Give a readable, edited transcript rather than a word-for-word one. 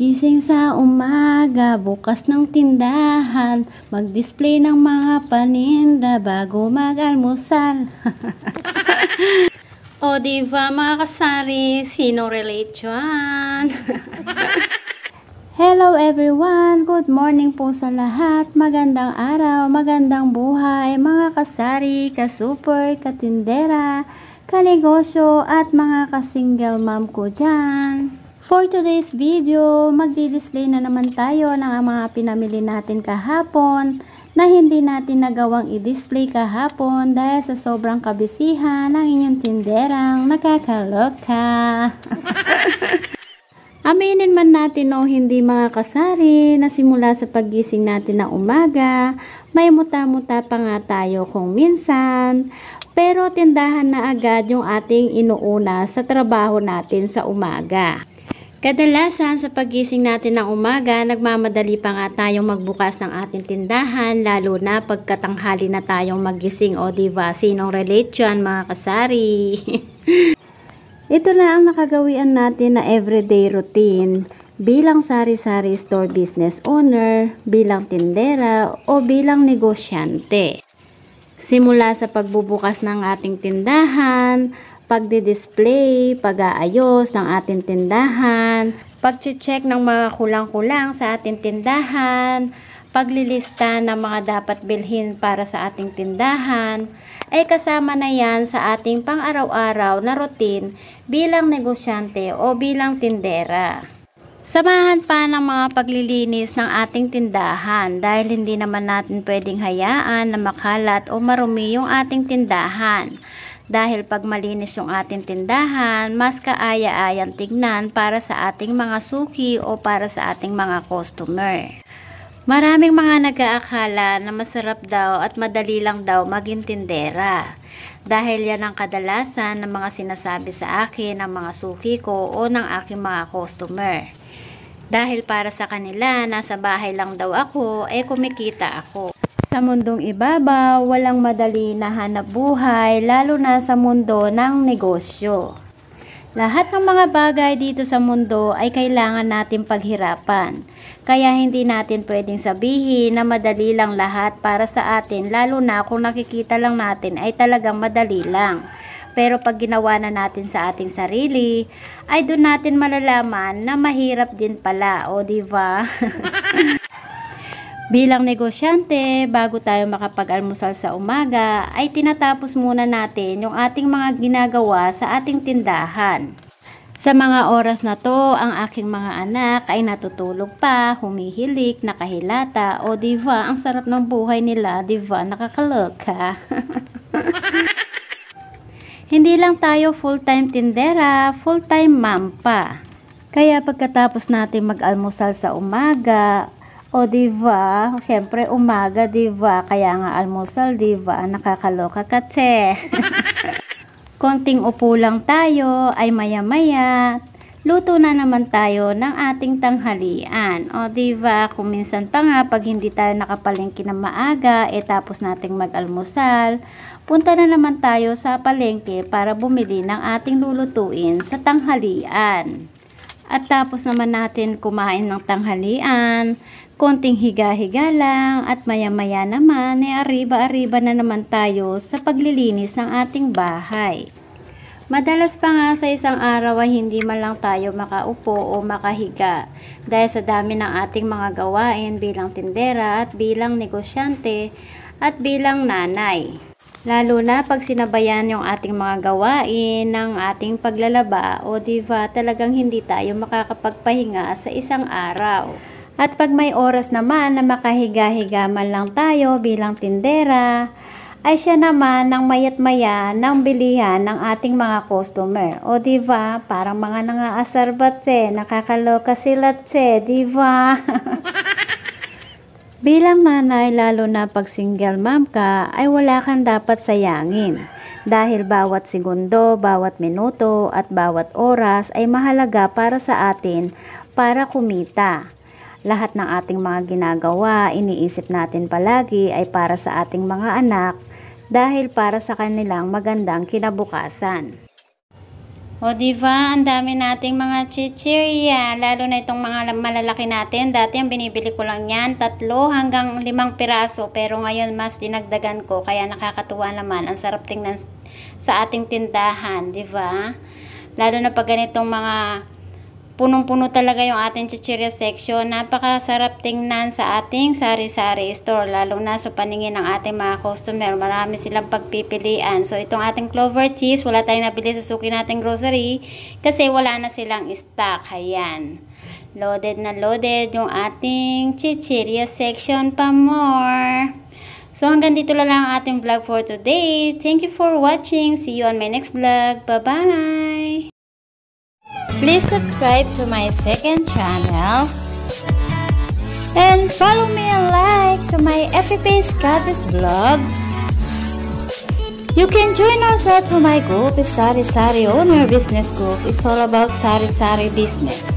Gising sa umaga, bukas ng tindahan, mag-display ng mga paninda bago mag-almusal. O diba mga kasari, sino relate dyan? Hello everyone! Good morning po sa lahat. Magandang araw, magandang buhay, mga kasari, ka-super, katindera, kanegosyo, at mga ka-single mom ko dyan. For today's video, magdi-display na naman tayo ng mga pinamili natin kahapon na hindi natin nagawang i-display kahapon dahil sa sobrang kabisihan ng inyong tinderang nakakaloka. Aminin man natin o hindi mga kasari na simula sa paggising natin ng umaga, may muta-muta pa nga tayo kung minsan, pero tindahan na agad yung ating inuuna sa trabaho natin sa umaga. Kadalasan sa paggising natin ng umaga, nagmamadali pa nga tayong magbukas ng ating tindahan, lalo na pagkatanghali na tayong magising, o diba? Sinong relate yan mga kasari? Ito na ang nakagawian natin na everyday routine bilang sari-sari store business owner, bilang tindera o bilang negosyante. Simula sa pagbubukas ng ating tindahan, pagdi-display, pag-aayos ng ating tindahan, pag-check ng mga kulang-kulang sa ating tindahan, paglilista ng mga dapat bilhin para sa ating tindahan, ay kasama na yan sa ating pang-araw-araw na routine bilang negosyante o bilang tindera. Samahan pa ng mga paglilinis ng ating tindahan dahil hindi naman natin pwedeng hayaan na makalat o marumi yung ating tindahan. Dahil pag malinis yung ating tindahan, mas kaaya-ayang tignan para sa ating mga suki o para sa ating mga customer. Maraming mga nag-aakala na masarap daw at madali lang daw maging tindera. Dahil yan ang kadalasan ng mga sinasabi sa akin ng mga suki ko o ng aking mga customer. Dahil para sa kanila, nasa bahay lang daw ako, kumikita ako. Sa mundong ibabaw, walang madali na hanap buhay, lalo na sa mundo ng negosyo. Lahat ng mga bagay dito sa mundo ay kailangan natin paghirapan. Kaya hindi natin pwedeng sabihin na madali lang lahat para sa atin, lalo na kung nakikita lang natin ay talagang madali lang. Pero pag ginawa na natin sa ating sarili, ay doon natin malalaman na mahirap din pala, o diba? Bilang negosyante, bago tayo makapag-almusal sa umaga, ay tinatapos muna natin yung ating mga ginagawa sa ating tindahan. Sa mga oras na to, ang aking mga anak ay natutulog pa, humihilik, nakahilata, o diba, ang sarap ng buhay nila, diba, nakakaloka. Hindi lang tayo full-time tindera, full-time mom pa. Kaya pagkatapos natin mag-almusal sa umaga, o diba, syempre umaga diba, kaya nga almusal diba, nakakaloka ka te. Konting upo lang tayo, ay maya-maya, luto na naman tayo ng ating tanghalian. O diba, kung minsan pa nga pag hindi tayo nakapalengke na maaga, tapos nating mag-almusal, punta na naman tayo sa palengke para bumili ng ating lulutuin sa tanghalian. At tapos naman natin kumain ng tanghalian, konting higa-higa lang at maya-maya naman arriba-arriba na naman tayo sa paglilinis ng ating bahay. Madalas pa nga sa isang araw ay hindi man lang tayo makaupo o makahiga dahil sa dami ng ating mga gawain bilang tindera at bilang negosyante at bilang nanay. Lalo na pag sinabayan yung ating mga gawain ng ating paglalaba, o diba, talagang hindi tayo makakapagpahinga sa isang araw. At pag may oras naman na makahiga-higa man lang tayo bilang tindera, ay siya naman ng mayat-maya ng bilihan ng ating mga customer. O diba, parang mga nangaasar ba tse, nakakaloka sila tse, diba? Bilang nanay, lalo na pag single mom ka, ay wala kang dapat sayangin. Dahil bawat segundo, bawat minuto, at bawat oras ay mahalaga para sa atin para kumita. Lahat ng ating mga ginagawa, iniisip natin palagi ay para sa ating mga anak dahil para sa kanilang magandang kinabukasan. O diba, ang dami nating mga chichirya, lalo na itong mga malalaki natin. Dati ang binibili ko lang yan, 3 hanggang 5 piraso, pero ngayon mas dinagdagan ko, kaya nakakatuwa naman. Ang sarap tingnan sa ating tindahan, diba? Lalo na pag ganitong mga punong-puno talaga yung ating chichirya section. Napakasarap tingnan sa ating sari-sari store, lalo na sa paningin ng ating mga customer. Marami silang pagpipilian. So, itong ating clover cheese, wala tayong nabili sa suki nating grocery kasi wala na silang stock. Ayan. Loaded na loaded yung ating chichirya section pa more. So, hanggang dito lang ang ating vlog for today. Thank you for watching. See you on my next vlog. Bye-bye! Please subscribe to my second channel and follow me and like to my FB page Goddess Vlogs. You can join also to my group, Sari Sari Owner Business Group. It's all about Sari Sari business.